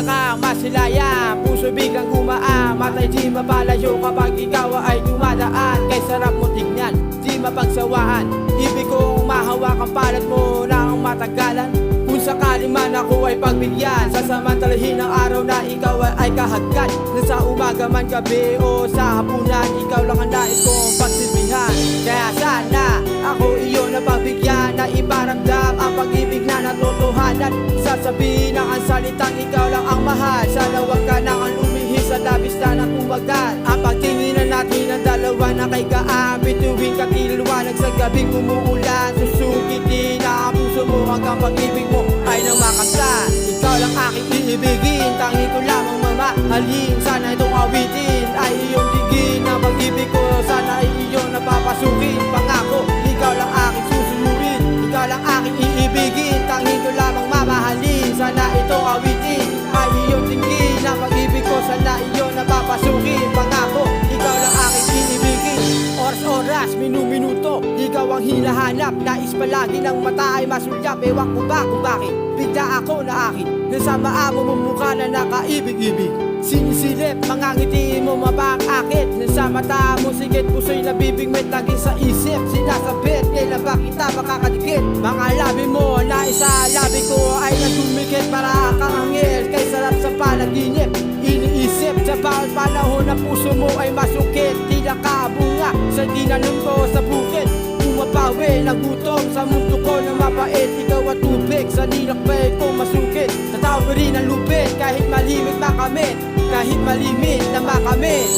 kang masilaya, puso biglang gumaan, matay di mapalayo kapag ikaw ay dumadaan. Kay sarap mo tignan, di mapagsawaan, ibig kong mahawakan palad mo na ang matagalan. Kung sakali man ako ay pagbigyan, sasamantalahin ang araw na ikaw ay kahagkan. Nasa umaga man, gabi o sa hapunan, ikaw lang ang nais kong pagsilbihan. Kaya sana ako iyo na pagbigyan, na iparamdam ang pag-ibig na natotohanan. Sasabihin ang salitang ikaw lang ang mahal, sana wag ka nang lumihis sa labis na natumagal. Ang pagtinginan natin ang dalawa na kay kaan, bituin ka tiliwanag sa gabing umuulan. Susukitin ang puso mo hanggang pag-ibig mo ay nang makamtan. Ikaw lang aking iibigin, tanging ko lamang mamahalin. Sana itong awitin ay iyong tigin, ang pag-ibig ko sana ay iyong napapasukin. Pangako, ikaw lang aking susunugin, ikaw lang aking iibigin, tanging ko lamang mamahalin. Sana itong awitin ay iyong tingin, ang pag-ibig ko sana iyong napapasukin. Pangako, ikaw lang aking iibigin. Oras-oras, minu-minuto, ikaw ang hinahanap. Nais palagi ng mata ay masulyap, ewan ko ba kung bakit bigla ako na akin, nasa maamo mong mukha na nakaibig-ibig. Sinisilip, mga ngiti mo mapang-akit, nasa mata mo sigit, puso'y nabibigmit, lagi sa isip sinasabit, kailan ba kita makakadikit? Mga labi mo na isa labi ko ay nagdumikit, para kang anghel, kay sarap sa panaginip. Iniisip sa bawat panahon na puso mo ay masukit, tila kabunga sa tinanong ko sa bukid. Mapawi, nagutom sa mundo ko na mapait, ikaw at tubig, sa nilakbay ko masukit. Sa tao rin ang lupit, kahit malimit makamit, kahit malimit na makamit.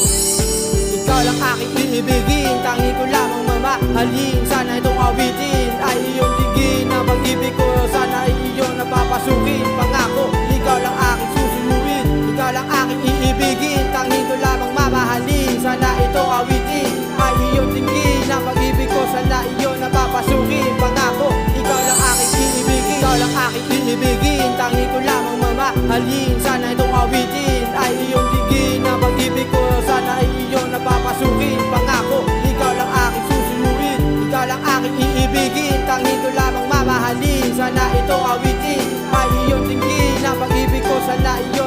Ikaw lang aking iibigin, tanging ko lamang mamahalin. Sana itong awitin ay iyong tigin, ang pag-ibig ko sana ay iyong napapasukin. Pangako, ikaw lang aking susunugin, ikaw lang aking iibigin, tanging ko lamang mamahalin. Sana itong awitin ay iyong tingin, ang pag-ibig ko sana iyong napapasukin. Pangako, ikaw lang aking iibigin, ikaw lang aking iibigin, tanging ko lamang mamahalin. Sana itong awitin ay iyong tingin, ang pag-ibig ko sana ay iyong napapasukin. Pangako, ikaw lang aking susunugin, ikaw lang aking iibigin, tanging ko lamang mamahalin. Sana itong awitin ay iyong tingin, ang pag-ibig ko sana iyong